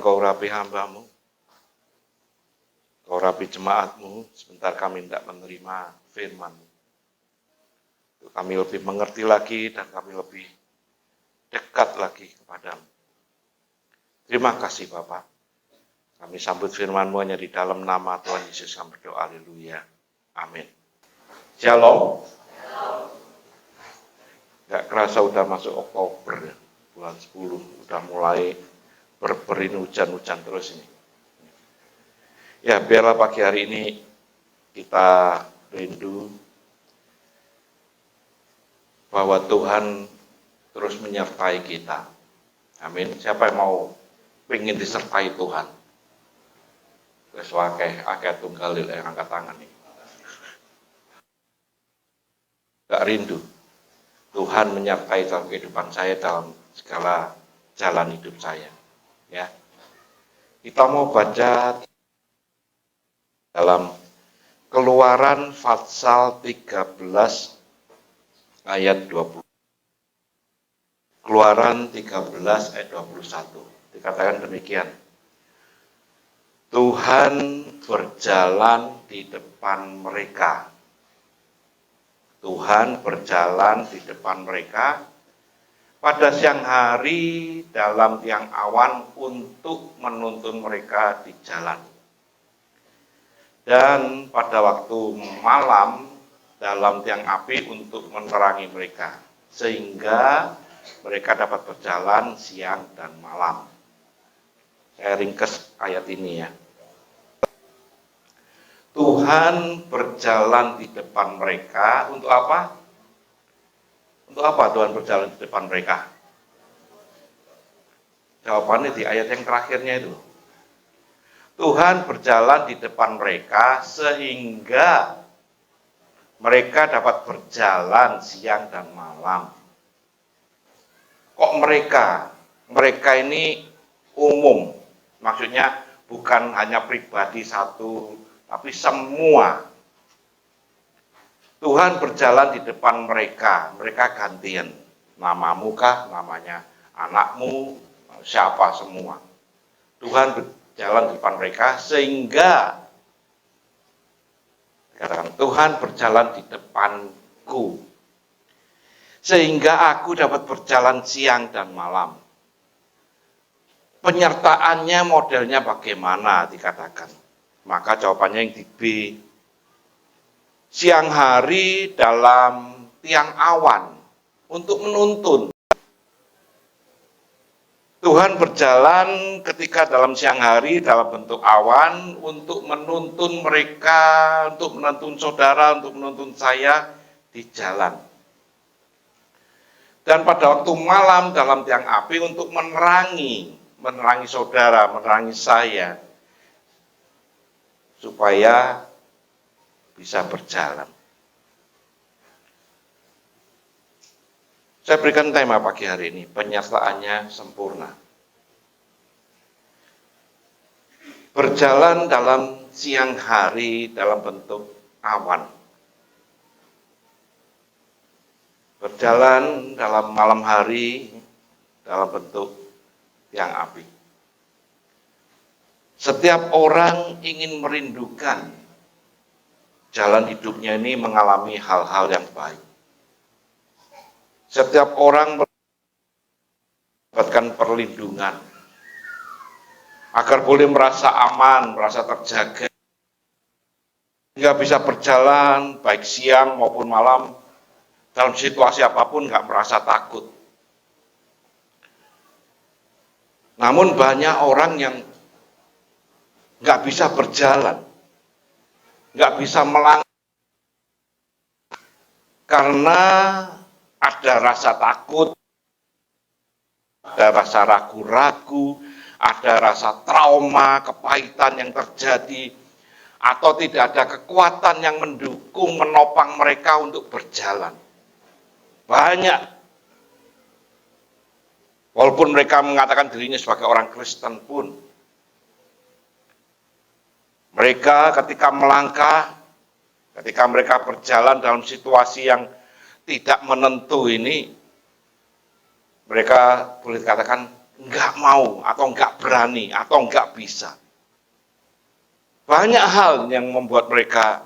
Kau urapi hamba-Mu, Kau urapi jemaat-Mu, sebentar kami tidak menerima firman-Mu. Kami lebih mengerti lagi dan kami lebih dekat lagi kepadamu. Terima kasih Bapak. Kami sambut firman-Mu hanya di dalam nama Tuhan Yesus kami berdoa. Haleluya. Amin. Shalom. Gak kerasa udah masuk Oktober, bulan 10, udah mulai berberin hujan-hujan terus ini. Ya, biarlah pagi hari ini kita rindu bahwa Tuhan terus menyertai kita. Amin. Siapa yang mau ingin disertai Tuhan? Wes akeh tunggal yang angkat tangan nih. Gak rindu. Tuhan menyertai dalam kehidupan saya, dalam segala jalan hidup saya. Ya. Kita mau baca dalam Keluaran pasal 13 ayat 20. Keluaran 13 ayat 21. Dikatakan demikian. Tuhan berjalan di depan mereka. Tuhan berjalan di depan mereka pada siang hari dalam tiang awan untuk menuntun mereka di jalan. Dan pada waktu malam dalam tiang api untuk menerangi mereka, sehingga mereka dapat berjalan siang dan malam. Saya ringkas ayat ini ya. Tuhan berjalan di depan mereka untuk apa? Untuk apa Tuhan berjalan di depan mereka? Jawabannya di ayat yang terakhirnya itu. Tuhan berjalan di depan mereka sehingga mereka dapat berjalan siang dan malam. Kok mereka? Mereka ini umum. Maksudnya bukan hanya pribadi satu, tapi semua. Tuhan berjalan di depan mereka. Mereka gantian. Namamu kah? Namanya anakmu? Siapa semua? Tuhan berjalan di depan mereka sehingga katakan Tuhan berjalan di depanku sehingga aku dapat berjalan siang dan malam. Penyertaannya modelnya bagaimana dikatakan? Maka jawabannya yang di B. Siang hari dalam tiang awan untuk menuntun. Tuhan berjalan ketika dalam siang hari dalam bentuk awan untuk menuntun mereka, untuk menuntun saudara, untuk menuntun saya di jalan. Dan pada waktu malam dalam tiang api untuk menerangi saudara, menerangi saya, supaya bisa berjalan. Saya berikan tema pagi hari ini, penyertaannya sempurna. Berjalan dalam siang hari dalam bentuk awan. Berjalan dalam malam hari dalam bentuk tiang api. Setiap orang ingin merindukan jalan hidupnya ini mengalami hal-hal yang baik. Setiap orang mendapatkan perlindungan agar boleh merasa aman, merasa terjaga, hingga bisa berjalan baik siang maupun malam dalam situasi apapun nggak merasa takut. Namun banyak orang yang nggak bisa berjalan, nggak bisa melangkah karena ada rasa takut, ada rasa ragu-ragu, ada rasa trauma, kepahitan yang terjadi, atau tidak ada kekuatan yang mendukung, menopang mereka untuk berjalan. Banyak. Walaupun mereka mengatakan dirinya sebagai orang Kristen pun, mereka ketika melangkah, ketika mereka berjalan dalam situasi yang tidak menentu ini, mereka boleh dikatakan nggak mau, atau nggak berani, atau nggak bisa. Banyak hal yang membuat mereka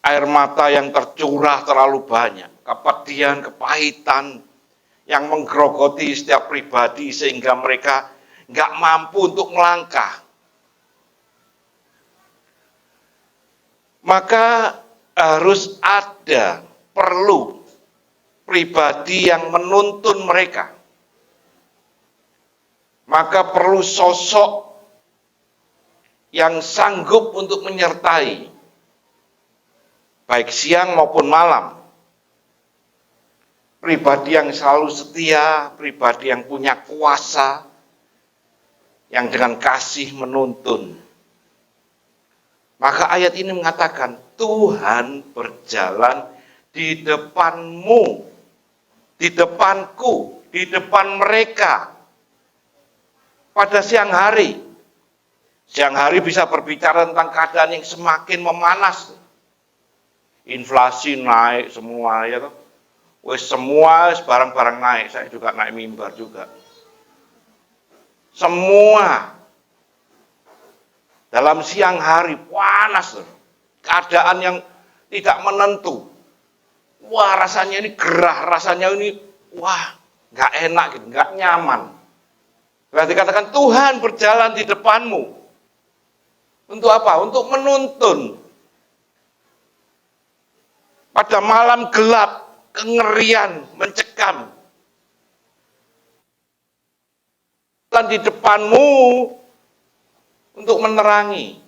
air mata yang tercurah terlalu banyak, kepedihan, kepahitan yang menggerogoti setiap pribadi sehingga mereka nggak mampu untuk melangkah. Maka harus ada, perlu pribadi yang menuntun mereka. Maka perlu sosok yang sanggup untuk menyertai, baik siang maupun malam. Pribadi yang selalu setia, pribadi yang punya kuasa, yang dengan kasih menuntun. Maka ayat ini mengatakan, Tuhan berjalan di depanmu, di depanku, di depan mereka. Pada siang hari. Siang hari bisa berbicara tentang keadaan yang semakin memanas. Inflasi naik semua, ya toh. Wes semua barang-barang naik, saya juga naik mimbar juga. Semua dalam siang hari panas, keadaan yang tidak menentu. Wah, rasanya ini gerah, rasanya ini wah, nggak enak gitu, nggak nyaman. Berarti katakan Tuhan berjalan di depanmu. Untuk apa? Untuk menuntun. Pada malam gelap, kengerian, mencekam. Dan di depanmu untuk menerangi.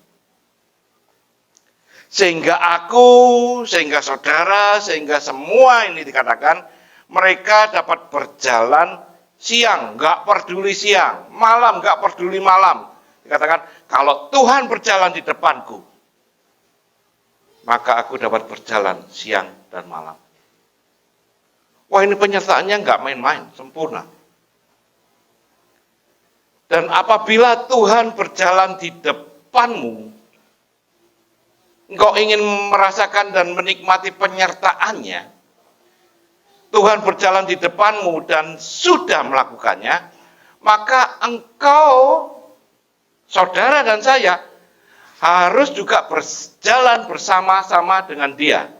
Sehingga aku, sehingga saudara, sehingga semua ini dikatakan, mereka dapat berjalan siang, nggak peduli siang, malam, nggak peduli malam. Dikatakan, kalau Tuhan berjalan di depanku, maka aku dapat berjalan siang dan malam. Wah, ini penyertaannya nggak main-main, sempurna. Dan apabila Tuhan berjalan di depanmu, engkau ingin merasakan dan menikmati penyertaannya, Tuhan berjalan di depanmu dan sudah melakukannya, maka engkau, saudara dan saya, harus juga berjalan bersama-sama dengan Dia.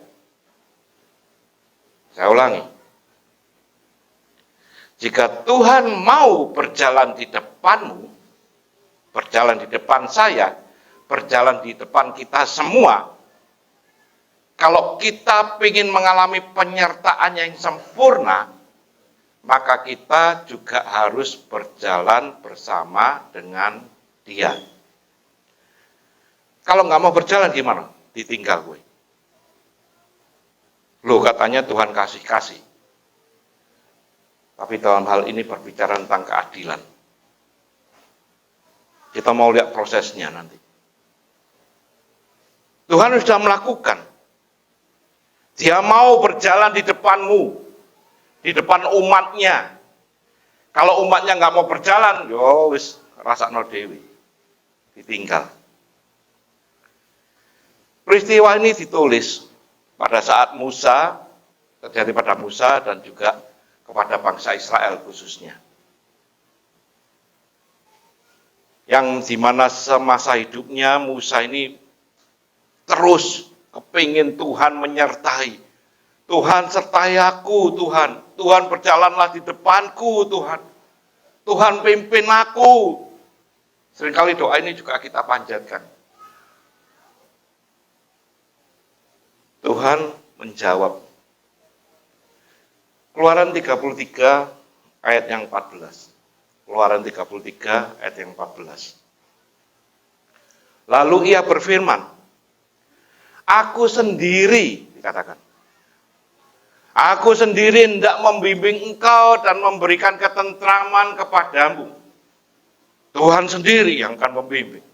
Saya ulangi. Jika Tuhan mau berjalan di depanmu, berjalan di depan saya, berjalan di depan kita semua, kalau kita ingin mengalami penyertaan yang sempurna, maka kita juga harus berjalan bersama dengan Dia. Kalau nggak mau berjalan gimana? Ditinggal gue. Loh, katanya Tuhan kasih-kasih. Tapi dalam hal ini berbicara tentang keadilan. Kita mau lihat prosesnya nanti. Tuhan sudah melakukan. Dia mau berjalan di depanmu, di depan umatnya. Kalau umatnya nggak mau berjalan, yo wis rasakno dewi, ditinggal. Peristiwa ini ditulis pada saat Musa, terjadi pada Musa dan juga kepada bangsa Israel khususnya. Yang dimana semasa hidupnya Musa ini terus kepingin Tuhan menyertai. Tuhan sertai aku, Tuhan. Tuhan berjalanlah di depanku, Tuhan. Tuhan pimpin aku. Seringkali doa ini juga kita panjatkan. Tuhan menjawab. Keluaran 33 ayat yang 14. Keluaran 33 ayat yang 14. Lalu ia berfirman, aku sendiri, dikatakan. Aku sendiri hendak membimbing engkau dan memberikan ketentraman kepadamu. Tuhan sendiri yang akan membimbing.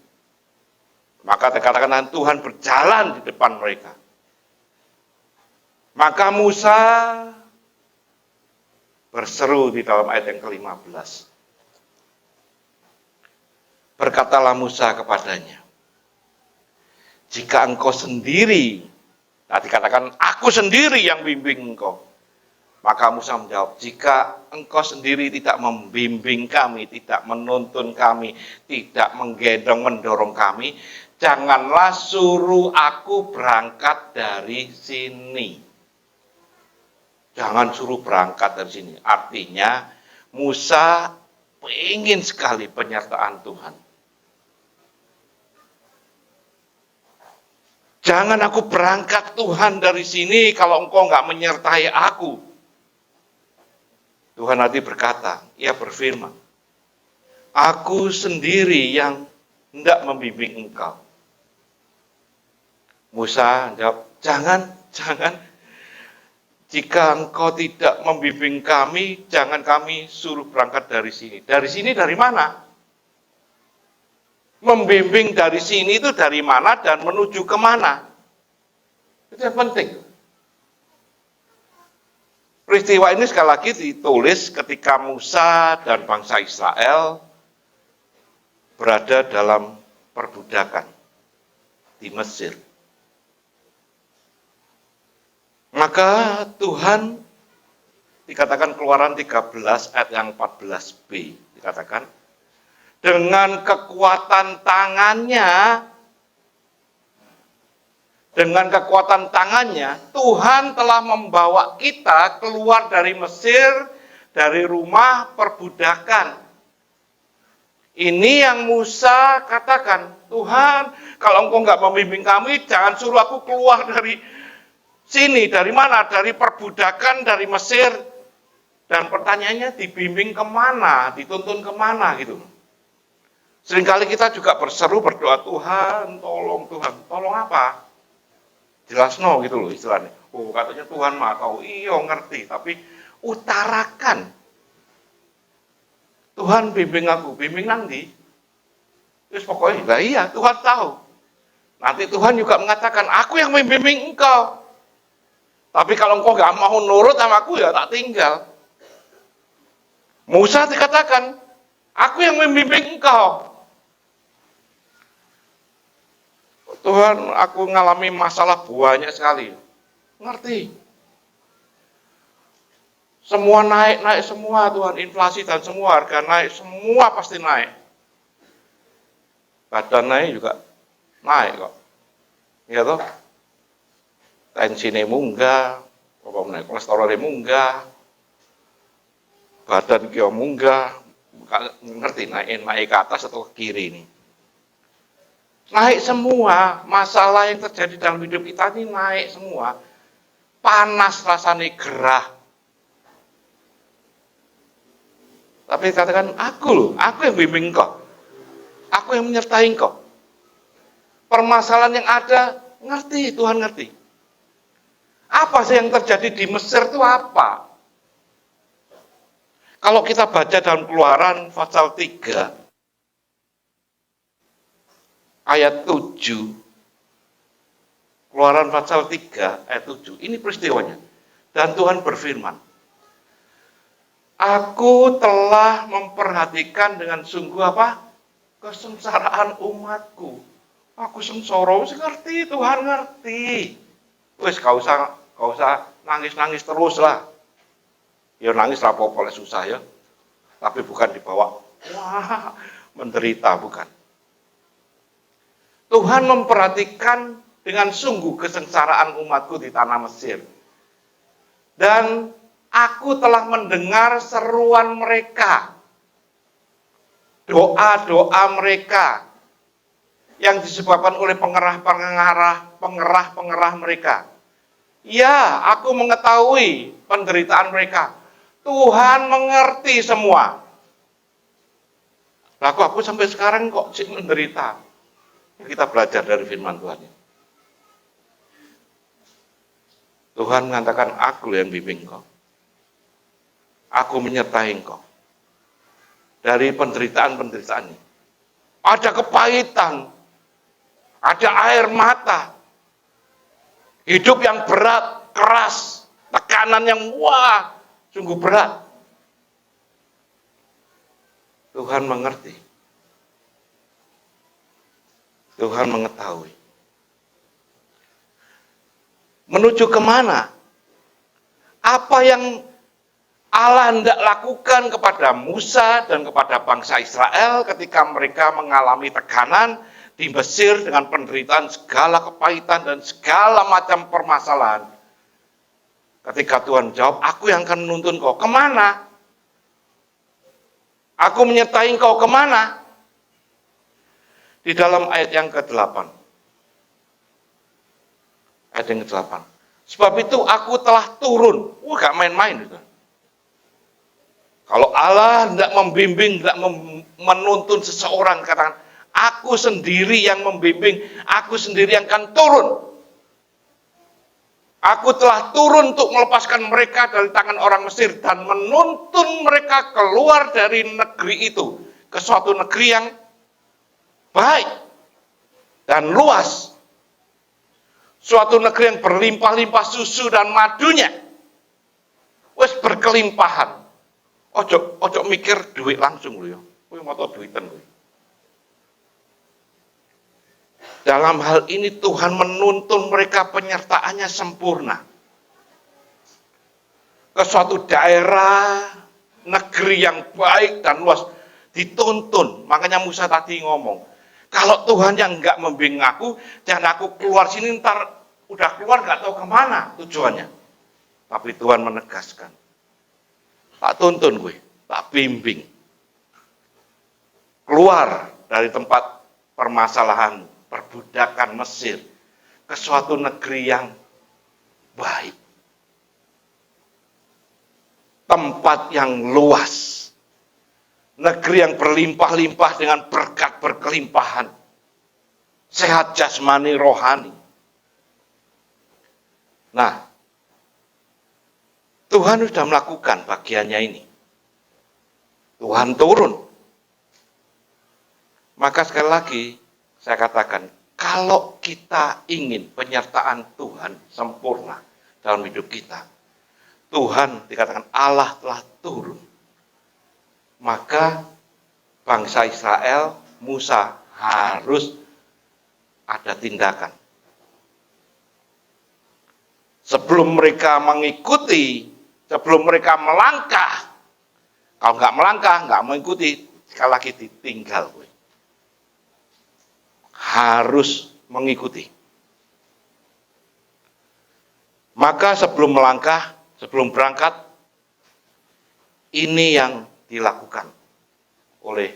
Maka dikatakan Tuhan berjalan di depan mereka. Maka Musa berseru di dalam ayat yang ke-15. Berkatalah Musa kepadanya, jika engkau sendiri, nah dikatakan aku sendiri yang bimbing engkau, Maka Musa menjawab, jika engkau sendiri tidak membimbing kami, tidak menuntun kami, tidak menggendong mendorong kami, janganlah suruh aku berangkat dari sini. Jangan suruh berangkat dari sini. Artinya Musa ingin sekali penyertaan Tuhan. Jangan aku berangkat Tuhan dari sini kalau engkau nggak menyertai aku. Tuhan nanti berkata, ia berfirman, aku sendiri yang hendak membimbing engkau. Musa jawab, jangan. Jika engkau tidak membimbing kami, jangan kami suruh berangkat dari sini. Dari sini dari mana? Membimbing dari sini itu dari mana dan menuju kemana? Itu yang penting. Peristiwa ini sekali lagi ditulis ketika Musa dan bangsa Israel berada dalam perbudakan di Mesir. Maka Tuhan, dikatakan Keluaran 13 ayat yang 14b, dikatakan, dengan kekuatan tangannya, Tuhan telah membawa kita keluar dari Mesir, dari rumah perbudakan. Ini yang Musa katakan, Tuhan, kalau engkau nggak membimbing kami, jangan suruh aku keluar dari sini. Dari mana? Dari perbudakan, dari Mesir. Dan pertanyaannya, dibimbing kemana? Dituntun kemana gitu. Seringkali kita juga berseru, berdoa, Tuhan, tolong Tuhan. Tolong apa? Jelas no gitu loh istilahnya. Oh katanya Tuhan mah tahu, iya ngerti, tapi utarakan. Tuhan bimbing aku, bimbing nanti. Terus pokoknya, lah iya Tuhan tahu. Nanti Tuhan juga mengatakan, aku yang membimbing engkau. Tapi kalau engkau gak mau nurut sama aku, ya tak tinggal. Musa dikatakan, aku yang membimbing engkau. Tuhan, aku ngalami masalah banyak sekali. Ngerti. Semua naik semua Tuhan. Inflasi dan semua harga naik. Semua pasti naik. Badan naik juga naik kok. Iya toh? Tensinya munggah. Kolesterolnya munggah. Badan kia munggah. Ngerti naik ke atas atau ke kiri ini. Naik semua, masalah yang terjadi dalam hidup kita ini naik semua. Panas rasanya, gerah. Tapi katakan, aku yang bimbing kau. Aku yang menyertai kau. Permasalahan yang ada, ngerti, Tuhan ngerti. Apa sih yang terjadi di Mesir itu apa? Kalau kita baca dalam Keluaran pasal 3, ayat 7, Keluaran pasal 3, ayat 7, ini peristiwanya. Dan Tuhan berfirman, aku telah memperhatikan dengan sungguh apa? Kesengsaraan umatku. Aku sengsara, wis ngerti, Tuhan ngerti. Wis gak usah nangis-nangis terus lah. Ya nangis apa-apa susah ya. Tapi bukan dibawa, wah, menderita, bukan. Tuhan memperhatikan dengan sungguh kesengsaraan umatku di tanah Mesir. Dan aku telah mendengar seruan mereka. Doa-doa mereka yang disebabkan oleh pengerah-pengerah mereka. Ya, aku mengetahui penderitaan mereka. Tuhan mengerti semua. Lah aku sampai sekarang kok menderita. Kita belajar dari firman Tuhan. Tuhan mengatakan, aku yang bimbing kau. Aku menyertai kau. Dari penderitaan-penderitaan ini. Ada kepahitan. Ada air mata. Hidup yang berat, keras. Tekanan yang wah, sungguh berat. Tuhan mengerti. Tuhan mengetahui. Menuju kemana? Apa yang Allah hendak lakukan kepada Musa dan kepada bangsa Israel ketika mereka mengalami tekanan di Mesir dengan penderitaan, segala kepahitan dan segala macam permasalahan. Ketika Tuhan jawab, aku yang akan menuntun kau. Kemana? Aku menyertai kau kemana? Di dalam ayat yang ke-8. Ayat yang ke-8. Sebab itu aku telah turun. Gak main-main itu. Kalau Allah tidak membimbing, tidak menuntun seseorang, katakan, aku sendiri yang membimbing, aku sendiri yang akan turun. Aku telah turun untuk melepaskan mereka dari tangan orang Mesir dan menuntun mereka keluar dari negeri itu ke suatu negeri yang baik dan luas. Suatu negeri yang berlimpah-limpah susu dan madunya. Wes berkelimpahan. Ojo mikir duit langsung lho ya. Kowe moto duiten kowe. Dalam hal ini Tuhan menuntun mereka penyertaannya sempurna. Ke suatu daerah, negeri yang baik dan luas. Dituntun. Makanya Musa tadi ngomong, kalau Tuhan yang enggak membimbing aku, dan aku keluar sini ntar udah keluar enggak tahu kemana tujuannya. Tapi Tuhan menegaskan, tak tuntun gue, tak bimbing. Keluar dari tempat permasalahan, perbudakan Mesir, ke suatu negeri yang baik. Tempat yang luas. Negeri yang berlimpah-limpah dengan berkat berkelimpahan. Sehat jasmani rohani. Nah, Tuhan sudah melakukan bagiannya ini. Tuhan turun. Maka sekali lagi saya katakan, kalau kita ingin penyertaan Tuhan sempurna dalam hidup kita, Tuhan dikatakan Allah telah turun. Maka bangsa Israel, Musa harus ada tindakan. Sebelum mereka mengikuti, sebelum mereka melangkah, kalau nggak melangkah, nggak mengikuti, sekali lagi ditinggal. Harus mengikuti. Maka sebelum melangkah, sebelum berangkat, ini yang dilakukan oleh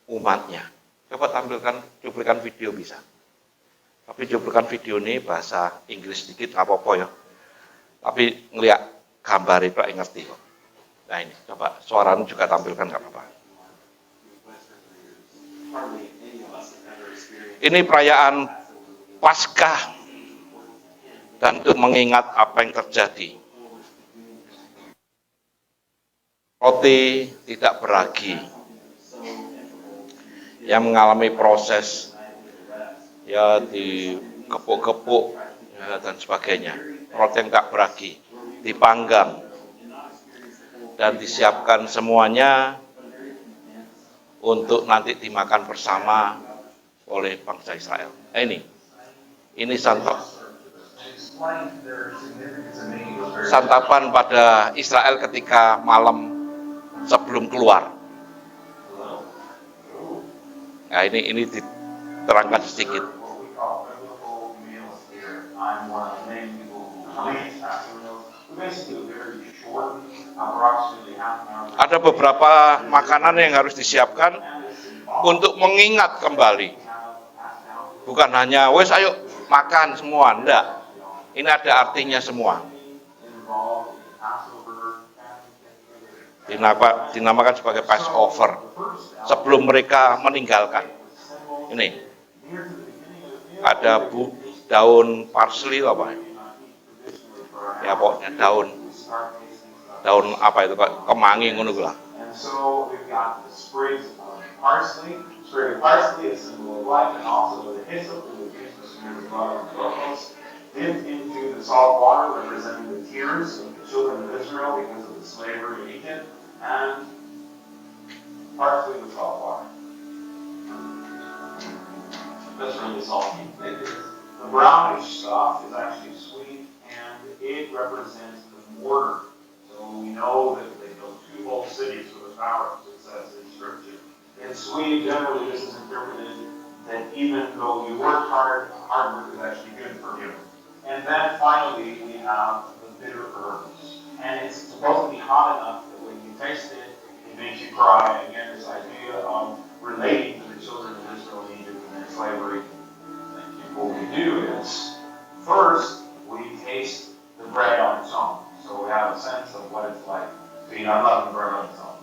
umatnya. Coba tampilkan cuplikan video bisa. Tapi cuplikan video ini bahasa Inggris sedikit, nggak apa-apa ya. Tapi ngeliat gambar itu ngerti kok. Nah ini, coba suaranya juga tampilkan nggak apa-apa. Ini perayaan Paskah dan untuk mengingat apa yang terjadi. Roti tidak beragi, yang mengalami proses ya dikepuk-kepuk ya, dan sebagainya. Roti yang tak beragi dipanggang dan disiapkan semuanya untuk nanti dimakan bersama oleh bangsa Israel. Ini santapan pada Israel ketika malam sebelum keluar. Nah ini diterangkan sedikit. Ada beberapa makanan yang harus disiapkan untuk mengingat kembali. Bukan hanya, wes ayo makan semua, enggak. Ini ada artinya semua. Dinamakan sebagai Passover. Sebelum mereka meninggalkan. Ini. Ada daun parsley apa? Ya pokoknya daun apa itu, kemangi ngono lah. Parsley, a symbol of life, and also the hyssop, which is the spirit of love and logos, dipped into the salt water, representing the tears of the children of Israel because of the slavery in Egypt, and parsley with salt water. That's really salty. It is. The brownish stuff is actually sweet, and it represents the mortar. So we know that they built two whole cities with the power, as it says in Scripture. In Sweden, generally, this is interpreted that even though you work hard, hard work is actually good for you. And then finally, we have the bitter herbs. And it's supposed to be hot enough that when you taste it, it makes you cry. Again, this idea of relating to the children of Israel in Egypt and their slavery. What we do is, first, we taste the bread on its own. So we have a sense of what it's like to eat unleavened bread on its own.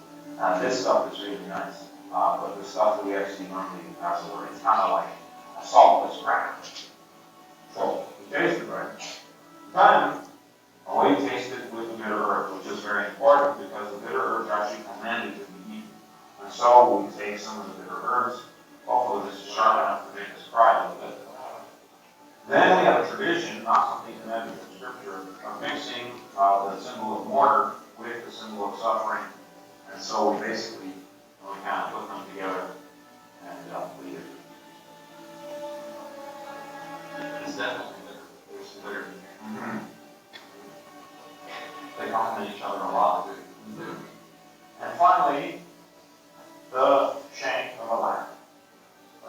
This stuff is really nice. But the stuff that we actually normally eat Passover, it's kind of like a saltless bread. So we taste the bread. Then we taste it with the bitter herbs, which is very important because the bitter herbs are actually commanded to be eaten. And so we take some of the bitter herbs. Hopefully this is sharp enough to make us cry a little bit. Then we have a tradition, not something commanded in Scripture, of mixing the symbol of mortar with the symbol of suffering. And so we basically kind of put them together and bleed it. It's definitely bitter. There's some bitter. Mm-hmm. They complement each other a lot. Mm-hmm. And finally, the shank of a lamb.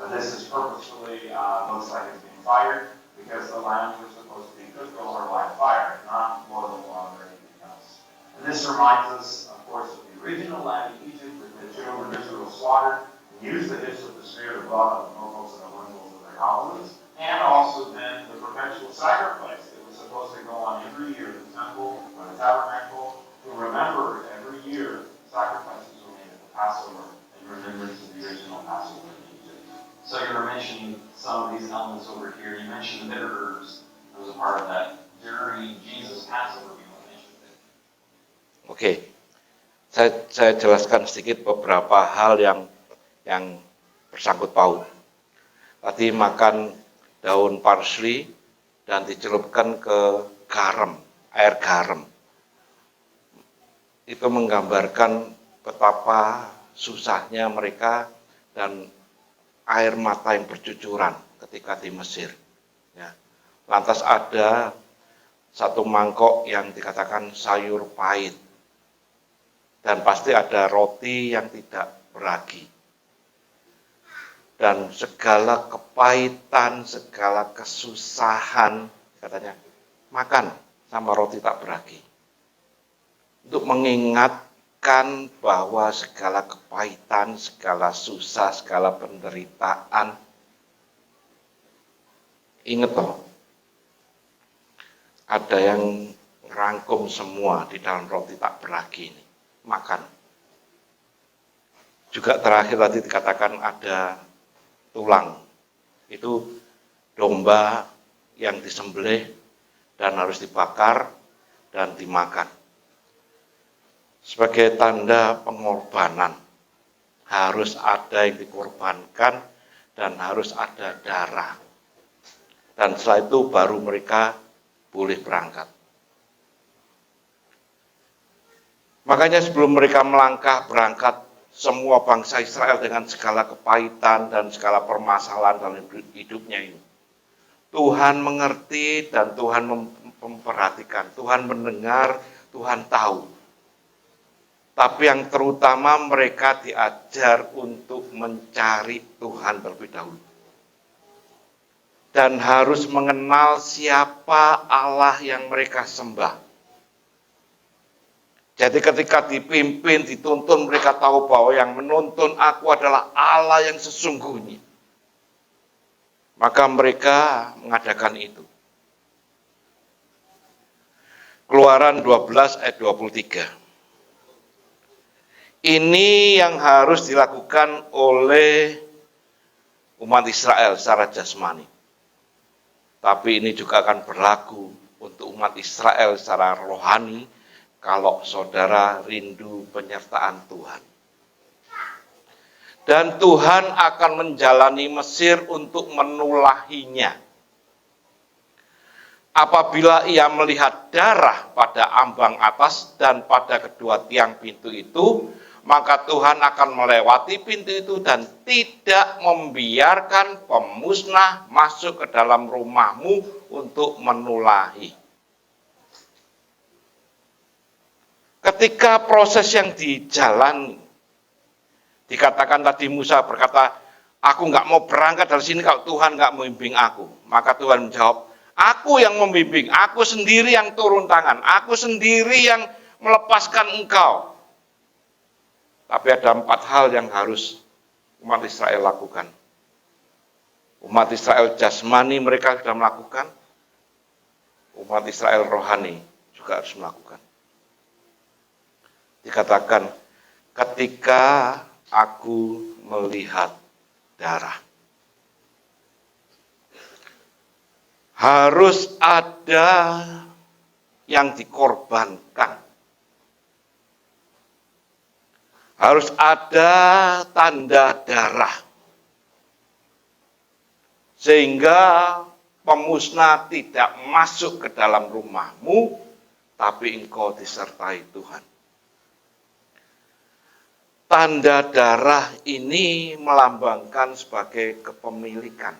This is purposefully looks like it's being fired because the lambs were supposed to be cooked over by fire, not boiled water or anything else. And this reminds us, of course, of the original lamb in Egypt that the children of Israel slaughtered, used the hyssop to smear the blood on the doorposts and the lintels of their houses, and also then the perpetual sacrifice that was supposed to go on every year at the temple or the tabernacle to remember every year sacrifices were made at the Passover in remembrance of the original Passover in Egypt. So you were mentioning some of these elements over here. You mentioned the bitter herbs. That was a part of that. During Jesus' Passover, you mentioned it. Oke, saya jelaskan sedikit beberapa hal yang bersangkut paut. Tadi makan daun parsley dan dicelupkan ke garam, air garam. Itu menggambarkan betapa susahnya mereka dan air mata yang bercucuran ketika di Mesir. Ya. Lantas ada satu mangkok yang dikatakan sayur pahit. Dan pasti ada roti yang tidak beragi. Dan segala kepahitan, segala kesusahan, katanya, makan sama roti tak beragi. Untuk mengingatkan bahwa segala kepahitan, segala susah, segala penderitaan, ingat loh, ada yang rangkum semua di dalam roti tak beragi ini. Makan. Juga terakhir tadi dikatakan ada tulang. Itu domba yang disembelih dan harus dibakar dan dimakan. Sebagai tanda pengorbanan, harus ada yang dikorbankan dan harus ada darah. Dan setelah itu baru mereka boleh berangkat. Makanya sebelum mereka berangkat, semua bangsa Israel dengan segala kepahitan dan segala permasalahan dalam hidupnya ini. Tuhan mengerti dan Tuhan memperhatikan, Tuhan mendengar, Tuhan tahu. Tapi yang terutama mereka diajar untuk mencari Tuhan terlebih dahulu. Dan harus mengenal siapa Allah yang mereka sembah. Jadi ketika dipimpin, dituntun, mereka tahu bahwa yang menuntun aku adalah Allah yang sesungguhnya. Maka mereka mengadakan itu. Keluaran 12 ayat 23. Ini yang harus dilakukan oleh umat Israel secara jasmani. Tapi ini juga akan berlaku untuk umat Israel secara rohani, kalau saudara rindu penyertaan Tuhan. Dan Tuhan akan menjalani Mesir untuk menulahinya. Apabila ia melihat darah pada ambang atas dan pada kedua tiang pintu itu, maka Tuhan akan melewati pintu itu dan tidak membiarkan pemusnah masuk ke dalam rumahmu untuk menulahi. Ketika proses yang dijalani, dikatakan tadi Musa berkata, aku nggak mau berangkat dari sini kalau Tuhan nggak membimbing aku. Maka Tuhan menjawab, aku yang membimbing, aku sendiri yang turun tangan, aku sendiri yang melepaskan engkau. Tapi ada 4 hal yang harus umat Israel lakukan. Umat Israel jasmani mereka sudah melakukan, umat Israel rohani juga harus melakukan. Dikatakan, ketika aku melihat darah. Harus ada yang dikorbankan. Harus ada tanda darah. Sehingga pemusnah tidak masuk ke dalam rumahmu, tapi engkau disertai Tuhan. Tanda darah ini melambangkan sebagai kepemilikan.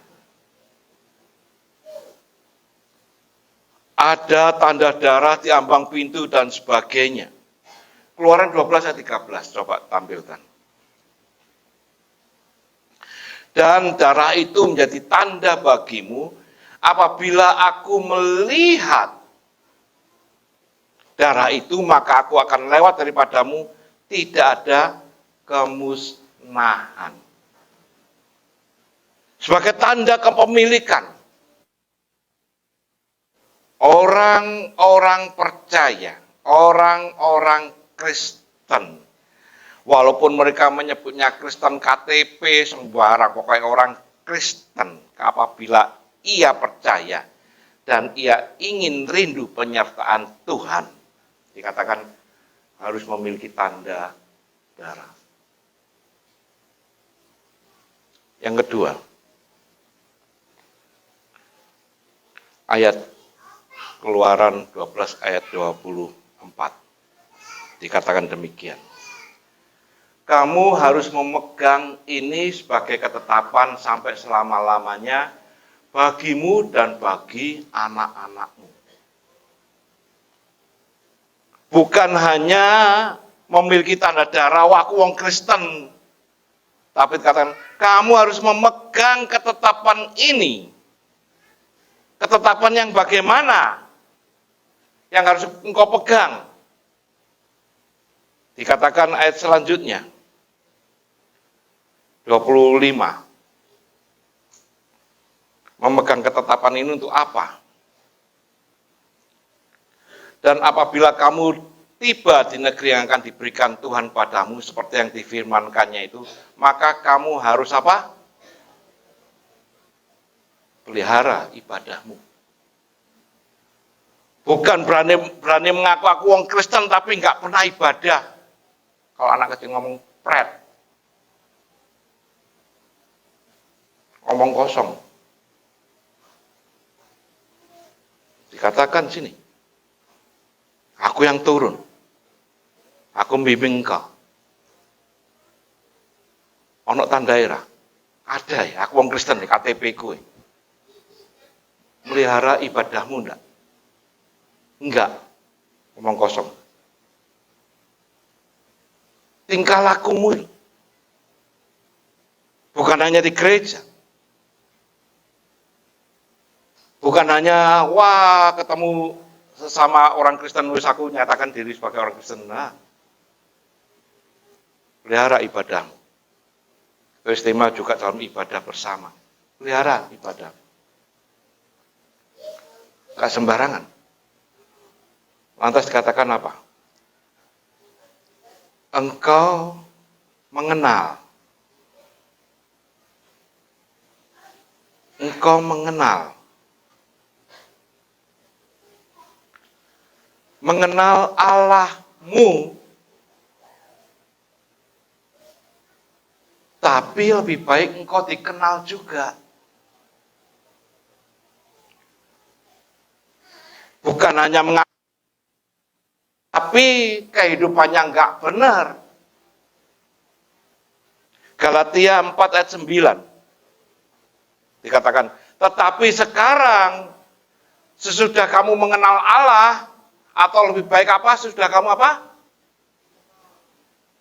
Ada tanda darah di ambang pintu dan sebagainya. Keluaran 12 ayat 13, coba tampilkan. Dan darah itu menjadi tanda bagimu apabila aku melihat darah itu, maka aku akan lewat daripadamu, tidak ada kemusnahan. Sebagai tanda kepemilikan, orang-orang percaya, orang-orang Kristen, walaupun mereka menyebutnya Kristen KTP sembarang, pokoknya orang Kristen, apabila ia percaya dan ia ingin rindu penyertaan Tuhan, dikatakan harus memiliki tanda darah. Yang kedua, ayat Keluaran 12 ayat 24. Dikatakan demikian. Kamu harus memegang ini sebagai ketetapan sampai selama-lamanya bagimu dan bagi anak-anakmu. Bukan hanya memiliki tanda darah, wah aku wong Kristen. Tapi dikatakan, kamu harus memegang ketetapan ini. Ketetapan yang bagaimana? Yang harus engkau pegang. Dikatakan ayat selanjutnya. 25. Memegang ketetapan ini untuk apa? Dan apabila kamu tiba di negeri yang akan diberikan Tuhan padamu, seperti yang difirmankannya itu, maka kamu harus apa? Pelihara ibadahmu. Bukan berani mengaku aku wong Kristen tapi nggak pernah ibadah. Kalau anak kecil ngomong pret, ngomong kosong. Dikatakan sini, aku yang turun, aku membimbing engkau. Ono tanda daerah, ada ya, aku wong Kristen di KTP ku. Melihara ibadahmu enggak? Enggak, ngomong kosong. Tingkah lakumu bukan hanya di gereja, bukan hanya wah ketemu sesama orang Kristen nulis aku nyatakan diri sebagai orang Kristen. Nah, pelihara ibadahmu. Istimewa juga dalam ibadah bersama. Pelihara ibadah. Gak sembarangan. Lantas dikatakan apa? Engkau mengenal. Engkau mengenal. Mengenal Allahmu. Tapi lebih baik engkau dikenal juga. Bukan hanya mengaku, tapi kehidupannya enggak benar. Galatia 4 ayat 9. Dikatakan, tetapi sekarang sesudah kamu mengenal Allah, atau lebih baik apa? Sesudah kamu apa?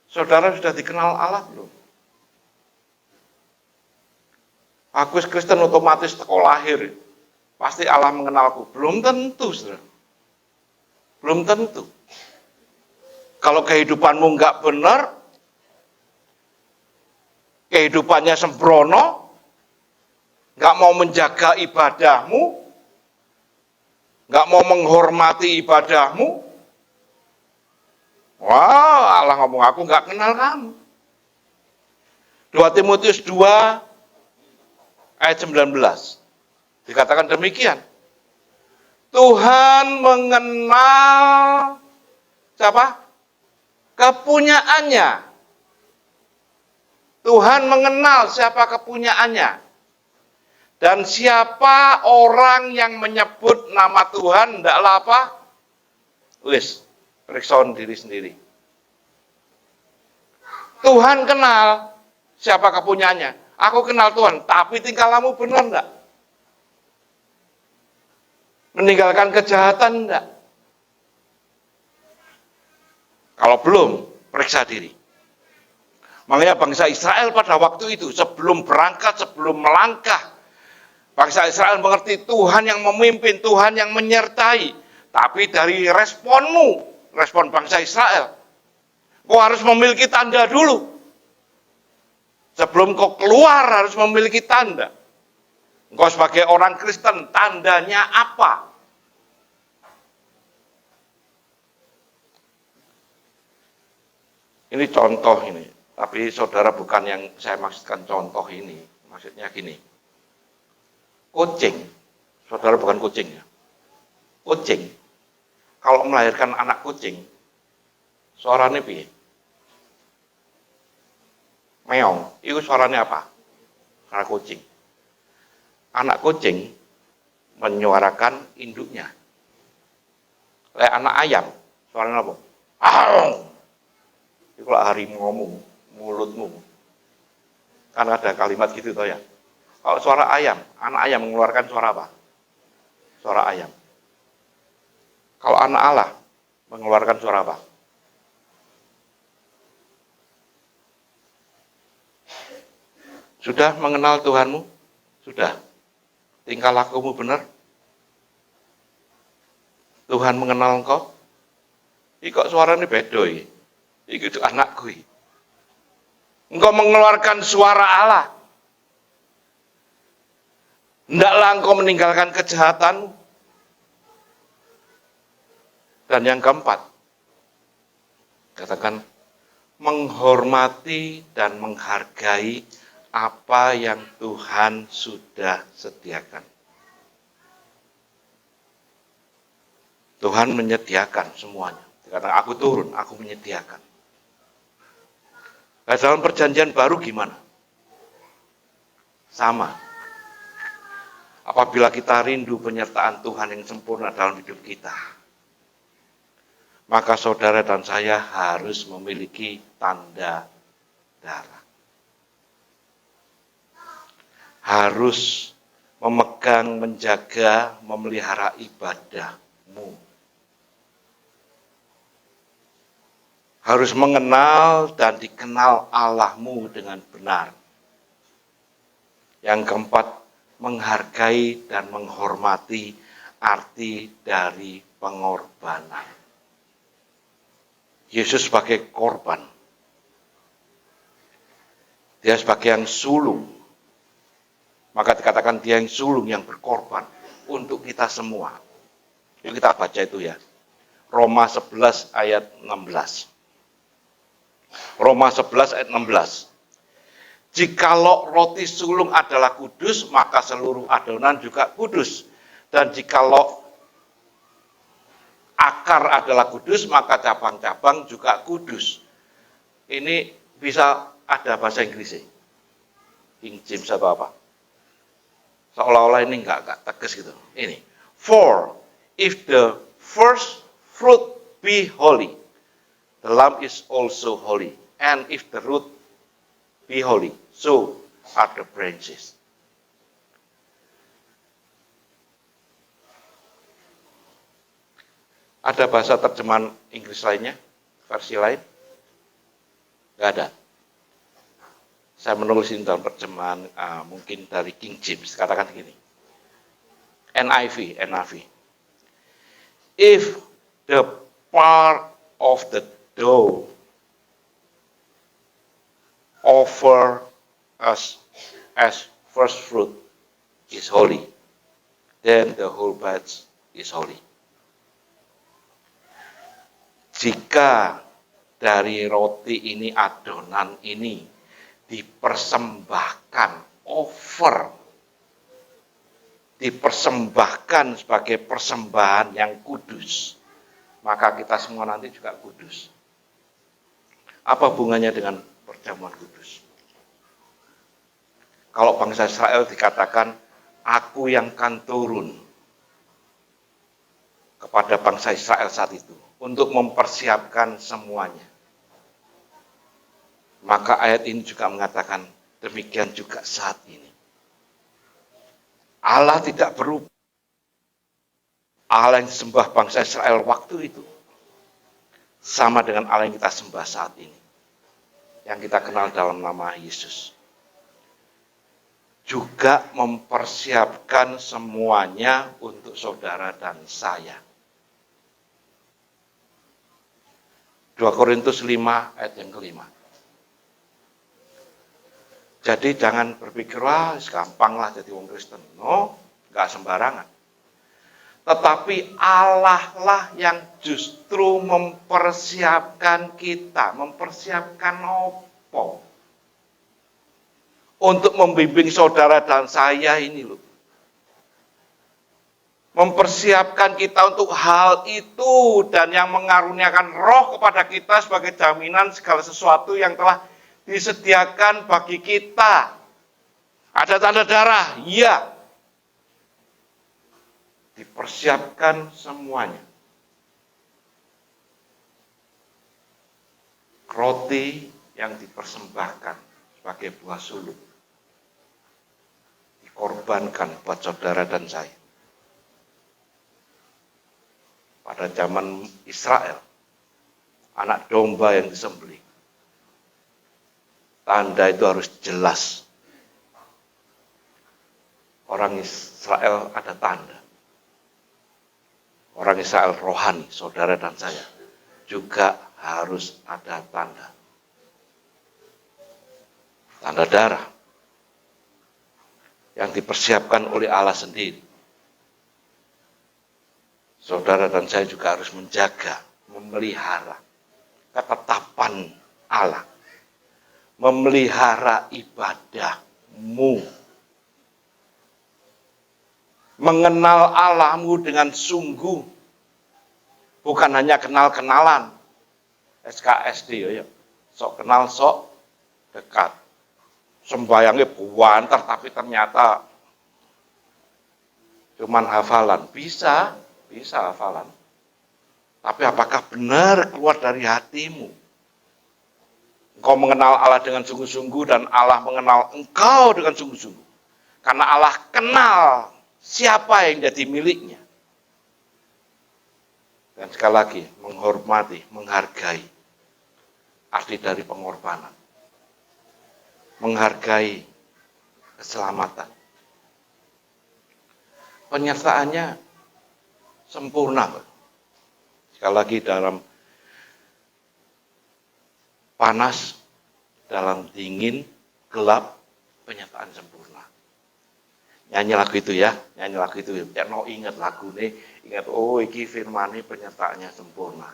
Saudara sudah dikenal Allah belum? Aku Kristen otomatis teko lahir. Pasti Allah mengenalku. Belum tentu, saudara. Belum tentu. Kalau kehidupanmu nggak benar, kehidupannya sembrono, nggak mau menjaga ibadahmu, nggak mau menghormati ibadahmu, wah, Allah ngomong, aku nggak kenal kamu. 2 Timotius 2 ayat 19 dikatakan demikian. Tuhan mengenal siapa? Kepunyaannya. Tuhan mengenal siapa kepunyaannya. Dan siapa orang yang menyebut nama Tuhan, hendaklah apa? Wis, periksa diri sendiri. Tuhan kenal siapa kepunyaannya. Aku kenal Tuhan, tapi tingkah lamu benar enggak? Meninggalkan kejahatan enggak? Kalau belum, periksa diri. Makanya bangsa Israel pada waktu itu, sebelum berangkat, sebelum melangkah, bangsa Israel mengerti Tuhan yang memimpin, Tuhan yang menyertai. Tapi dari responmu, respon bangsa Israel, kau harus memiliki tanda dulu. Sebelum kau keluar harus memiliki tanda. Engkau sebagai orang Kristen, tandanya apa? Ini contoh ini. Tapi saudara, bukan yang saya maksudkan contoh ini. Maksudnya gini. Kucing. Saudara, bukan kucing ya. Kucing. Kalau melahirkan anak kucing, suaranya piye? Meong. Itu suaranya apa? Anak kucing. Anak kucing menyuarakan induknya. Kayak anak ayam, suaranya apa? Aung. Itu kalau harimau ngomong, mulutmu. Kan ada kalimat gitu toh ya. Kalau suara ayam, anak ayam mengeluarkan suara apa? Suara ayam. Kalau anak Allah mengeluarkan suara apa? Sudah mengenal Tuhanmu? Sudah. Tingkah lakumu benar? Tuhan mengenal engkau? Ini kok suaranya beda ya? Itu anakku. Engkau mengeluarkan suara Allah. Hendaklah engkau meninggalkan kejahatanmu. Dan yang keempat, katakan menghormati dan menghargai apa yang Tuhan sudah sediakan. Tuhan menyediakan semuanya. Dikatakan aku turun, aku menyediakan. Nah, dalam perjanjian baru gimana? Sama. Apabila kita rindu penyertaan Tuhan yang sempurna dalam hidup kita, maka saudara dan saya harus memiliki tanda darah. Harus memegang, menjaga, memelihara ibadahmu. Harus mengenal dan dikenal Allahmu dengan benar. Yang keempat, menghargai dan menghormati arti dari pengorbanan. Yesus sebagai korban. Dia sebagai yang sulung. Maka dikatakan dia yang sulung, yang berkorban untuk kita semua. Yuk kita baca itu ya. Roma 11 ayat 16. Roma 11 ayat 16. Jikalau roti sulung adalah kudus, maka seluruh adonan juga kudus. Dan jikalau akar adalah kudus, maka cabang-cabang juga kudus. Ini bisa ada bahasa Inggrisnya. King James atau apa? Seolah-olah ini enggak tegas gitu. Ini. For if the first fruit be holy, the lamb is also holy. And if the root be holy, so are the branches. Ada bahasa terjemahan Inggris lainnya, versi lain. Nggak ada. Saya menulis ini dalam terjemahan mungkin dari King James, katakan gini. NIV. If the part of the dough offer us as first fruit is holy, then the whole batch is holy. Jika dari roti ini, adonan ini dipersembahkan, dipersembahkan sebagai persembahan yang kudus, maka kita semua nanti juga kudus. Apa hubungannya dengan perjamuan kudus? Kalau bangsa Israel dikatakan, aku yang akan turun kepada bangsa Israel saat itu untuk mempersiapkan semuanya. Maka ayat ini juga mengatakan demikian juga saat ini. Allah tidak berubah. Allah yang disembah bangsa Israel waktu itu sama dengan Allah yang kita sembah saat ini, yang kita kenal dalam nama Yesus. Juga mempersiapkan semuanya untuk saudara dan saya. 2 Korintus 5 ayat yang kelima. Jadi jangan berpikir, wah gampang lah jadi wong Kristen. No, gak sembarangan. Tetapi Allah lah yang justru mempersiapkan kita. Mempersiapkan apa? Untuk membimbing saudara dan saya ini loh. Mempersiapkan kita untuk hal itu, dan yang mengaruniakan roh kepada kita sebagai jaminan segala sesuatu yang telah disediakan bagi kita. Ada tanda darah, iya. Dipersiapkan semuanya. Roti yang dipersembahkan sebagai buah suluk, dikorbankan buat saudara dan saya. Pada zaman Israel, anak domba yang disembelih, tanda itu harus jelas. Orang Israel ada tanda. Orang Israel rohani, saudara dan saya, juga harus ada tanda. Tanda darah yang dipersiapkan oleh Allah sendiri. Saudara dan saya juga harus menjaga, memelihara ketetapan Allah. Memelihara ibadahmu. Mengenal Allahmu dengan sungguh. Bukan hanya kenal-kenalan. SKSD ya. Sok kenal, sok dekat. Sembayangnya buantar, tapi ternyata cuman hafalan. Bisa hafalan. Tapi apakah benar keluar dari hatimu? Engkau mengenal Allah dengan sungguh-sungguh dan Allah mengenal engkau dengan sungguh-sungguh. Karena Allah kenal siapa yang jadi miliknya. Dan sekali lagi, menghormati, menghargai arti dari pengorbanan. Menghargai keselamatan. Penyertaannya sempurna. Sekali lagi, dalam panas, dalam dingin, gelap, penyertaan sempurna. Nyanyi lagu itu ya, nyanyi lagu itu. Ya, no ingat lagu ini, ingat, oh iki firman ini penyertaannya sempurna.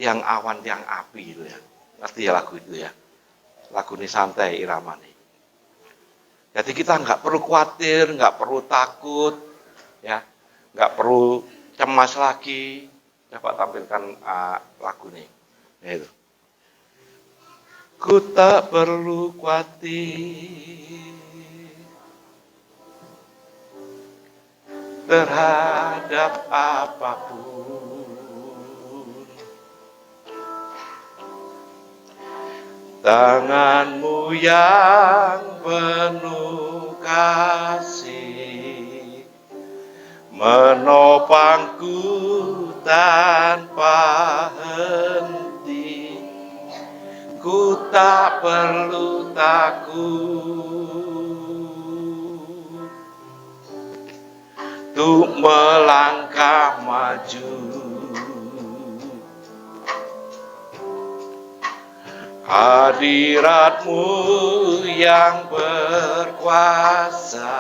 Tiang awan, tiang api itu ya. Ngerti ya lagu itu ya. Lagu ini santai irama nih. Jadi kita nggak perlu khawatir, nggak perlu takut, ya, nggak perlu cemas lagi. Coba tampilkan lagu ini. Ya, itu. Ku tak perlu khawatir terhadap apapun. Tanganmu yang penuh kasih menopangku tanpa henti. ku tak perlu takut untuk melangkah maju. Hadirat-Mu yang berkuasa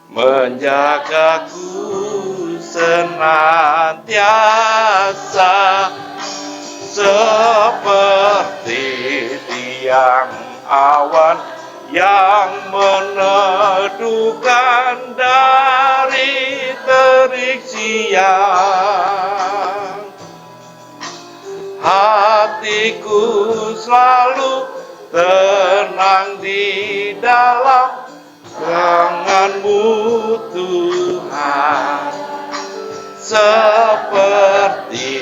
menjagaku senantiasa, seperti tiang awan yang meneduhkan dari terik siang. Hatiku selalu tenang di dalam tangan-Mu Tuhan, seperti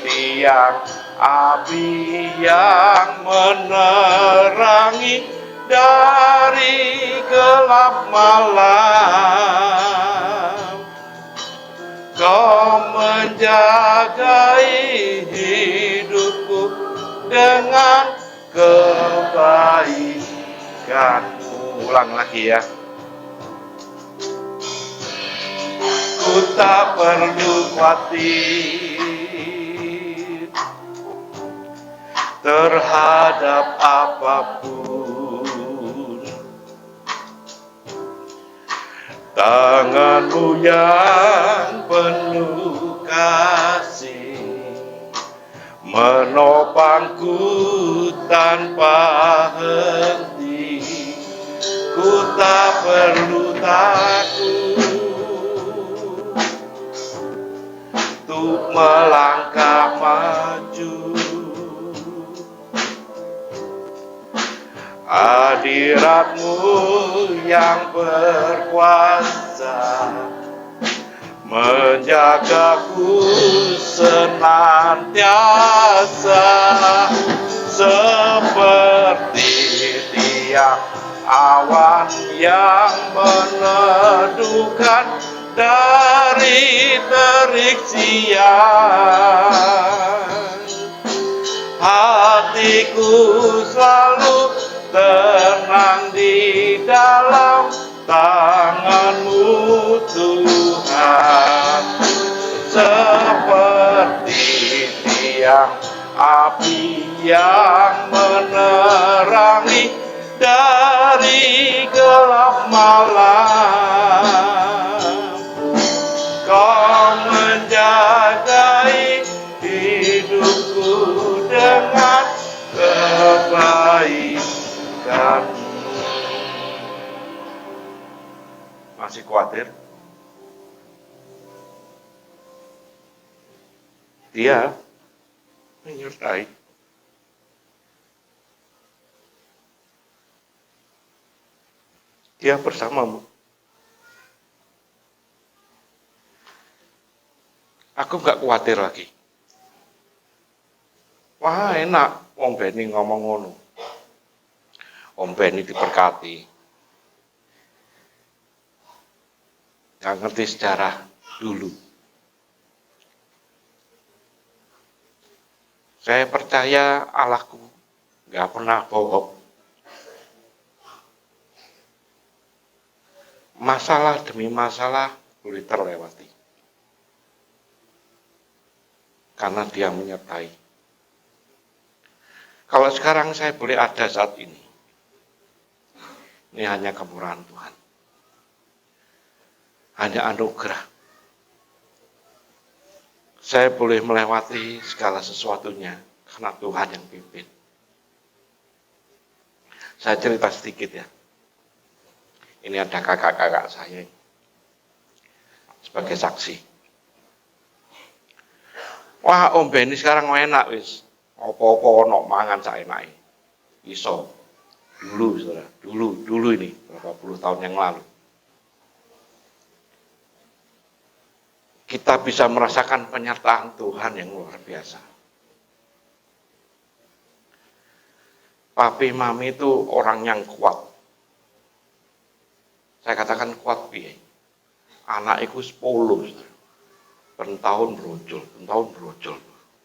tiang api yang menerangi dari gelap malam. Kau menjagai hidupku dengan kebaikan-Mu. Ulang lagi ya. Ku tak perlu khawatir terhadap apapun. Tangan-Mu yang penuh kasih menopangku tanpa henti. Ku tak perlu takut untuk melangkah maju. Hadirat-Mu yang berkuasa menjagaku senantiasa, seperti tiang awan yang meneduhkan dari terik siang. Hatiku selalu tenang di dalam tangan-Mu Tuhan, seperti tiang api yang menerangi dari gelap malam. Kau menjagai hidupku dengan kebaikan. Masih khawatir? Dia menyertai. Dia bersamamu. Aku gak khawatir lagi. Wah, enak Om Benny ngomong ngono. Om Benny diberkati. Gak ngerti sejarah dulu. Saya percaya Allahku gak pernah bohong. Masalah demi masalah boleh terlewati. Karena Dia menyertai. Kalau sekarang saya boleh ada saat ini hanya kemurahan Tuhan. Hanya anugerah. Saya boleh melewati segala sesuatunya karena Tuhan yang pimpin. Saya cerita sedikit ya. Ini ada kakak-kakak saya sebagai saksi. Wah, Om Benny sekarang enak wis. Apa-apa ono mangan saenake. Iso. Dulu, Saudara. Dulu ini berapa puluh tahun yang lalu. Kita bisa merasakan penyertaan Tuhan yang luar biasa. Papi mami itu orang yang kuat. Saya katakan kuat piye. Anak iku 10. Pentahun brojol.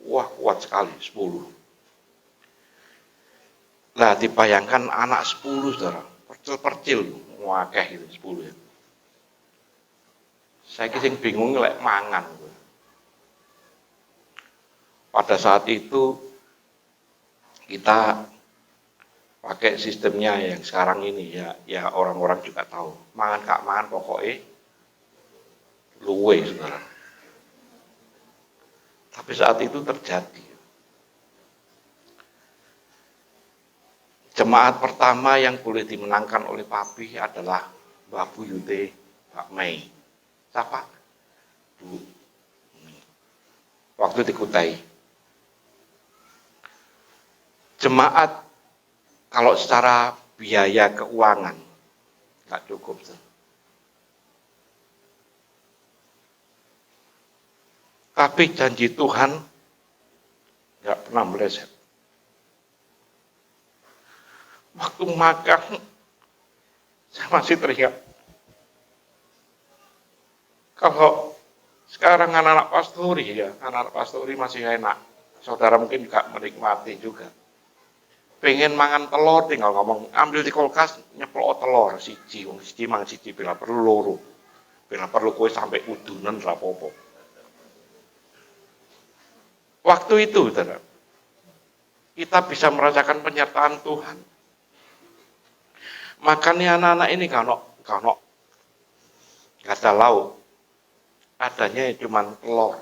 Wah, kuat sekali 10. Lah dibayangkan anak 10 saudara, percil-percil, wakeh gitu 10 ya. Saya kisah bingung lek mangan. Pada saat itu kita pakai sistemnya yang sekarang ini ya orang-orang juga tahu. Mangan kak mangan pokoknya luwe saudara. Tapi saat itu terjadi. Jemaat pertama yang boleh dimenangkan oleh Papi adalah Mbak Buyute, Mbak Mei. Siapa? Bu. Waktu di Kutai. Jemaat kalau secara biaya keuangan nggak cukup. Tapi janji Tuhan nggak pernah meleset. Waktu makan, saya masih teringat. Kalau sekarang anak-anak pastori ya, anak-anak pastori masih enak. Saudara mungkin juga menikmati juga. Pengen mangan telur, tinggal ngomong, ambil di kulkas, nyeplok telur, siji mangan siji, bila perlu loro. Bila perlu kue sampai udunan rapopo. Waktu itu, saudara, kita bisa merasakan penyertaan Tuhan. Makannya anak-anak ini kalau nggak ada lauk, adanya cuma telur.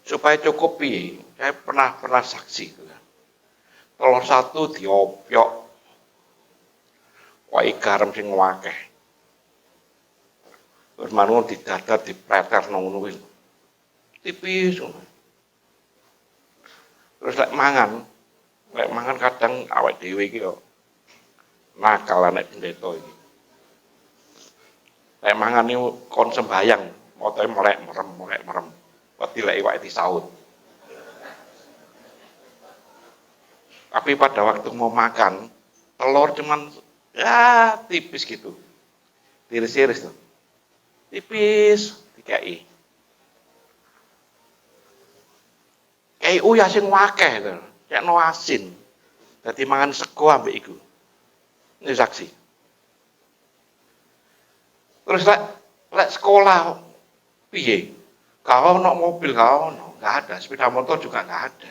Supaya cukupi, saya pernah saksi. Telur satu diopiok, wai garam sing wakeh. Terus manung didadar dipreter nang tipis. Terus lek mangan kadang awake dhewe iki yo nakal nek pendeta iki. Lek mangan niku kon sembayang, motoe melek merem. Wedi lek iwake disaut. Tapi pada waktu mau makan, telur cuman ya tipis gitu. Tiris-tiris tuh. Tipis, dikai. Kayak uyah sing wakeh to, kayak no asin. Dadi mangan sego ambek iku. Ini saksi. Terus lek sekolah piye? Kau ono mobil kau ono, enggak ada. Sepeda motor juga enggak ada.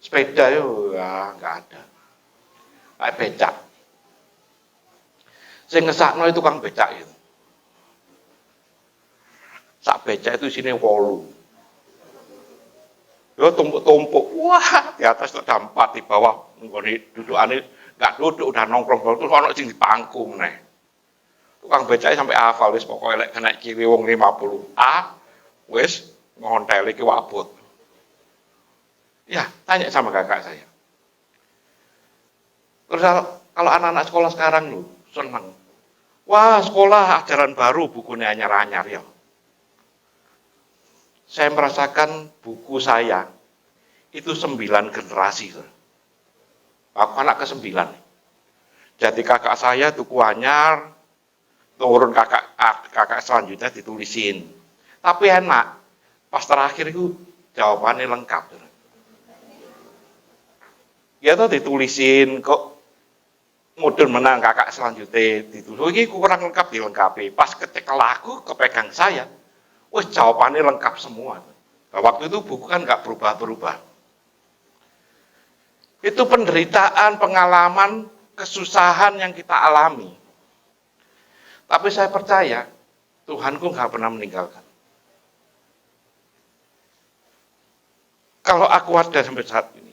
Sepeda yo ya enggak ada. Kayak becak. Sing ngesakno itu tukang becak itu. Sak becak itu sini 8. Yo tumpuk-tumpuk, wah di atas tuh ada 4, di bawah nggone dudukane nggak duduk udah nongkrong terus ono sing dipangku meneh. Tukang becake sampai hafal wis pokoke lek kena kiri wong 50 wis ngontel iki wabut. Ya, tanya sama kakak saya. Terus kalau anak-anak sekolah sekarang lu seneng. Wah, sekolah ajaran baru bukunya anyar-anyar ya. Saya merasakan buku saya itu 9 generasi. Aku anak ke-9. Jadi kakak saya tuku anyar, turun kakak selanjutnya ditulisin. Tapi enak, pas terakhir itu jawabannya lengkap. Ya tuh ditulisin kok mudun menang kakak selanjutnya ditulis. Ini kurang lengkap dilengkapi. Pas ketika laku kepegang saya. Wah, jawabannya lengkap semua. Nah, waktu itu buku kan nggak berubah-berubah. Itu penderitaan, pengalaman, kesusahan yang kita alami. Tapi saya percaya, Tuhanku nggak pernah meninggalkan. Kalau aku ada sampai saat ini,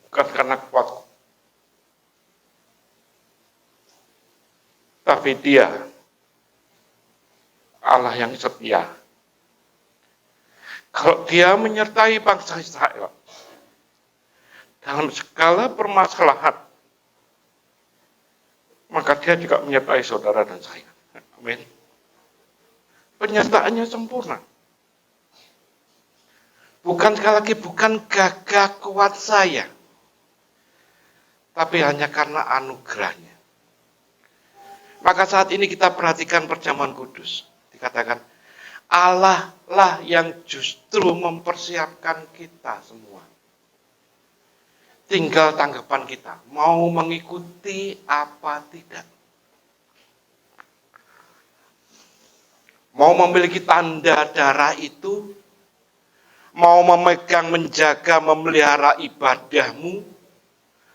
bukan karena kuat, tapi Dia Allah yang setia. Kalau Dia menyertai bangsa Israel dalam segala permasalahan, maka Dia juga menyertai saudara dan saya. Amin. Penyertaannya sempurna. Bukan sekali lagi, bukan gagah kuat saya, tapi hanya karena anugerahnya. Maka saat ini kita perhatikan perjamuan kudus. Dikatakan, Allah lah yang justru mempersiapkan kita semua. Tinggal tanggapan kita, mau mengikuti apa tidak. Mau memiliki tanda darah itu, mau memegang, menjaga, memelihara ibadahmu,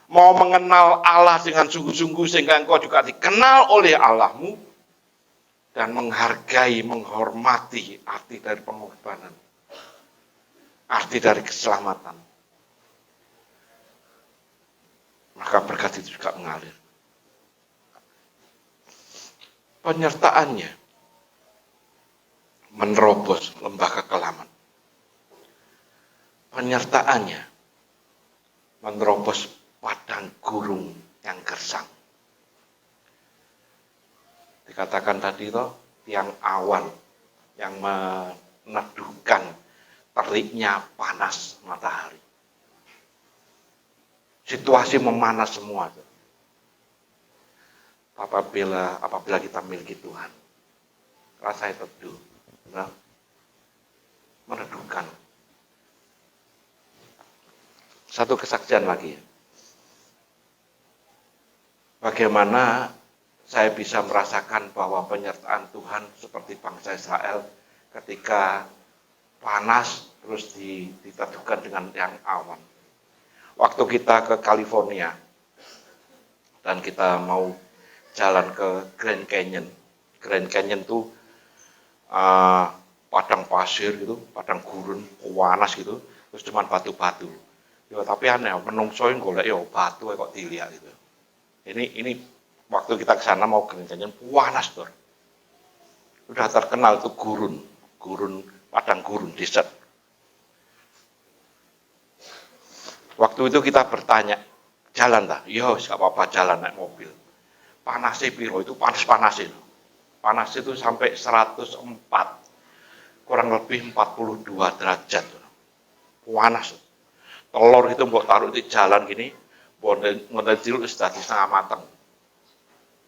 mau mengenal Allah dengan sungguh-sungguh sehingga engkau juga dikenal oleh Allahmu, dan menghargai, menghormati arti dari pengorbanan, arti dari keselamatan. Maka berkat itu juga mengalir. Penyertaannya menerobos lembah kekelaman. Penyertaannya menerobos padang gurun yang gersang. Dikatakan tadi toh, tiang awan yang meneduhkan teriknya panas matahari. Situasi memanas semua. Apabila kita miliki Tuhan, rasanya teduh, meneduhkan. Satu kesaksian lagi. Bagaimana saya bisa merasakan bahwa penyertaan Tuhan seperti bangsa Israel ketika panas terus diteduhkan dengan tiang awan. Waktu kita ke California dan kita mau jalan ke Grand Canyon. Grand Canyon itu padang pasir gitu, padang gurun, panas gitu, terus cuma batu-batu. Ya tapi aneh, menungso yang golek ya batu kok dilihat gitu. Ini waktu kita ke sana mau Grand Canyon panas tuh. Udah terkenal itu gurun, padang gurun, desert. Waktu itu kita bertanya, jalan tak? Ya, gak apa-apa jalan naik mobil. Panasnya piro itu panas itu. Panas itu sampai 104, kurang lebih 42 derajat. Panas. Telur itu mbok taruh di jalan gini, ngonden ciluk sudah setengah matang.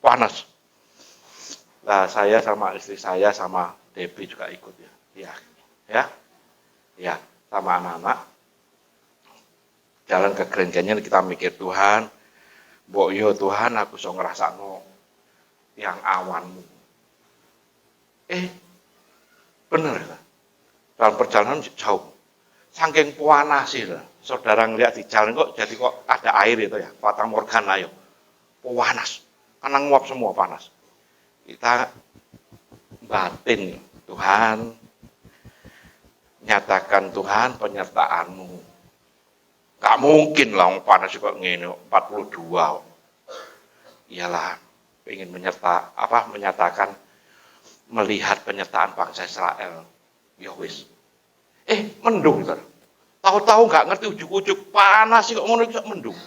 Panas. Nah, saya sama istri saya sama Debbie juga ikut ya. Ya, sama anak-anak. Jalan ke Grand Canyon kita mikir Tuhan, mbok yo Tuhan aku iso ngrasakno yang awanmu. Bener lah. Dalam perjalanan jauh. Saking panas sih lah. Saudara ngeliat di jalan kok jadi kok ada air itu ya, Fata Morgana yo. Panas. Karena nguap semua panas. Kita batin Tuhan, nyatakan Tuhan penyertaan-Mu. Gak mungkin lah panas kok ngene 42. Iyalah, ingin menyatakan melihat penyertaan bangsa Israel. Ya wis. Mendung gitu. Tahu-tahu gak ngerti ujuk-ujuk panas kok ngono kok mendung.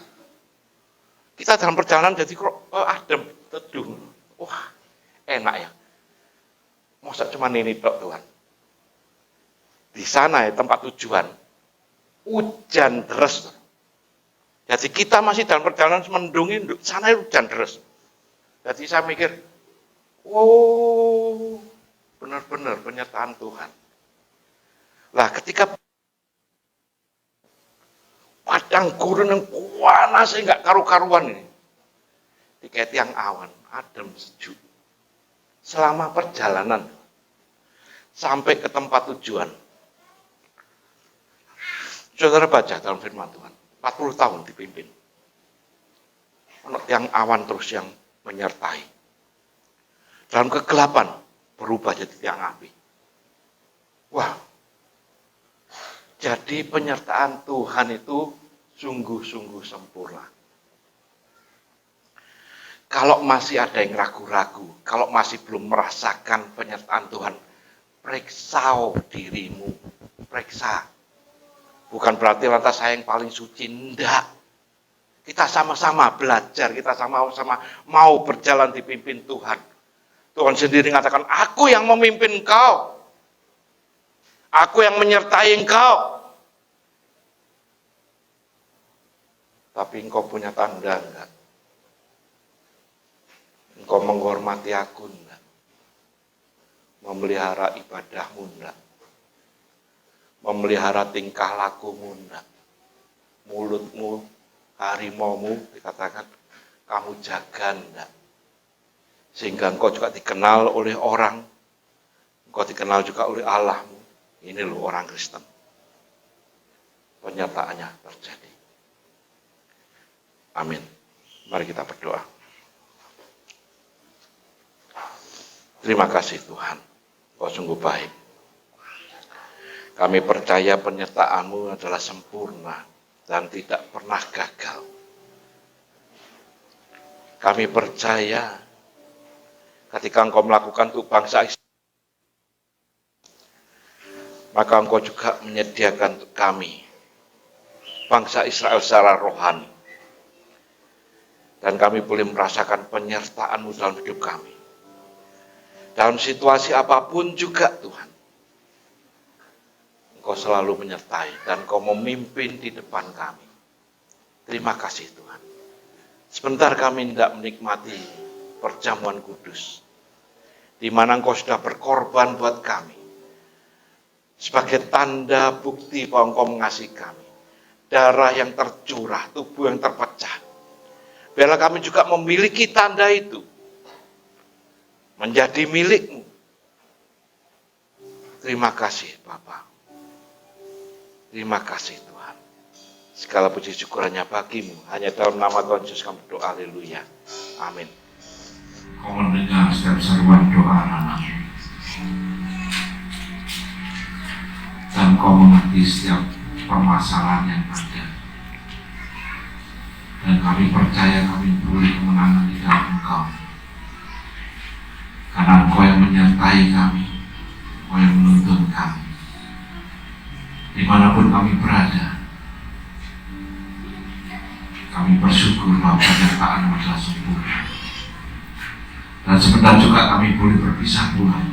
Kita dalam perjalanan jadi kok adem, teduh. Wah, enak ya. Masa cuma ini tok Tuhan. Di sana ya tempat tujuan. Hujan deras. Jadi kita masih dalam perjalanan mendungin, sana hujan deras. Jadi saya mikir, benar-benar penyertaan Tuhan. Lah ketika padang gurun yang panas nggak karu-karuan ini, tiket yang awan, adem sejuk. Selama perjalanan sampai ke tempat tujuan. Saudara baca dalam firman Tuhan, 40 tahun dipimpin. Yang awan terus yang menyertai. Dalam kegelapan berubah jadi tiang api. Wah, jadi penyertaan Tuhan itu sungguh-sungguh sempurna. Kalau masih ada yang ragu-ragu, kalau masih belum merasakan penyertaan Tuhan, periksa dirimu, periksa. Bukan berarti lantas saya yang paling suci, enggak. Kita sama-sama belajar, kita sama-sama mau berjalan dipimpin Tuhan. Tuhan sendiri mengatakan, aku yang memimpin engkau. Aku yang menyertai engkau. Tapi engkau punya tanda enggak? Engkau menghormati aku enggak? Memelihara ibadahmu enggak? Memelihara tingkah lakumu enggak? Mulutmu, harimaumu dikatakan kamu jaga enggak. Sehingga engkau juga dikenal oleh orang, engkau dikenal juga oleh Allahmu. Ini loh orang Kristen. Penyertaannya terjadi. Amin. Mari kita berdoa. Terima kasih Tuhan, Kau sungguh baik. Kami percaya penyertaan-Mu adalah sempurna dan tidak pernah gagal. Kami percaya ketika Engkau melakukan untuk bangsa Israel, maka Engkau juga menyediakan untuk kami, bangsa Israel secara rohani. Dan kami boleh merasakan penyertaan-Mu dalam hidup kami. Dalam situasi apapun juga Tuhan, Engkau selalu menyertai dan Engkau memimpin di depan kami. Terima kasih Tuhan. Sebentar kami tidak menikmati perjamuan kudus, di mana Engkau sudah berkorban buat kami, sebagai tanda bukti bahwa Engkau mengasihi kami. Darah yang tercurah, tubuh yang terpecah. Biarlah kami juga memiliki tanda itu, menjadi milik-Mu. Terima kasih Bapa. Terima kasih Tuhan. Segala puji syukurannya bagi-Mu. Hanya dalam nama Tuhan Yesus kami berdoa. Haleluya. Amin. Kau mendengar setiap seruan doa anak-Mu. Dan Kau mengerti setiap permasalahan yang ada. Dan kami percaya kami boleh kemenangan di dalam Engkau. Karena Engkau yang menyertai kami, Engkau yang menuntun kami. Dimanapun kami berada, kami bersyukur bahwa penyertaan adalah sempurna. Dan sebentar juga kami boleh berpisah pulang.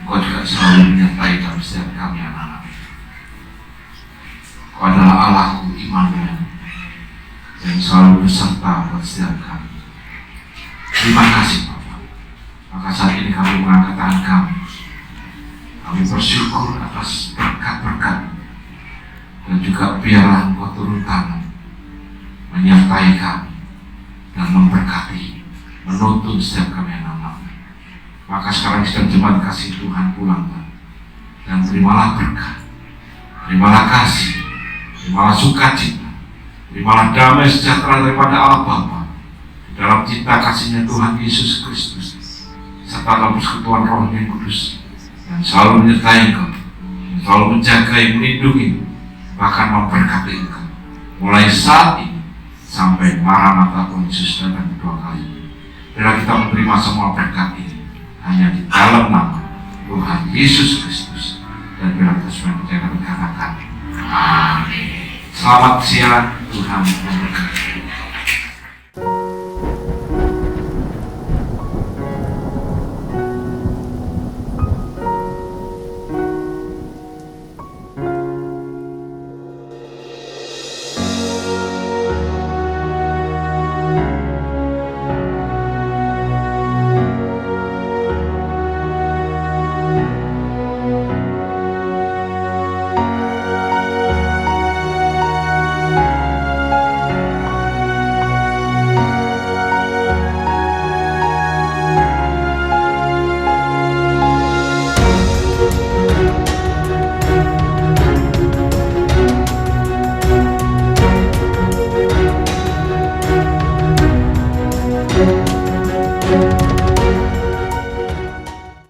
Engkau juga selalu menyertai dalam setiap kami anak-anak. Engkau adalah Allahku Immanuel yang selalu beserta buat setiap kami. Terima kasih Bapak. Maka saat ini kami mengangkat tangan kami. Kami bersyukur atas berkat-berkat. Dan juga biarlah Engkau turun tangan, menyertai kami dan memberkati, menuntun setiap kami anak-anak. Maka sekarang sedang jemaat kasih Tuhan pulang Pak. Dan terimalah berkat, terimalah kasih, terimalah sukacita, terimalah damai sejahtera daripada Allah Bapa dalam cinta kasihnya Tuhan Yesus Kristus serta dalam persekutuan Roh yang Kudus yang selalu menyertai Engkau, yang selalu menjaga, melindungi, bahkan memberkati Engkau mulai saat ini sampai Maranatha Tuhan Yesus datang kedua kali. Bila kita menerima semua berkat ini hanya di dalam nama Tuhan Yesus Kristus, dan bila kita semua percaya dan katakan amin. Selamat siang, Tuhan memberkati.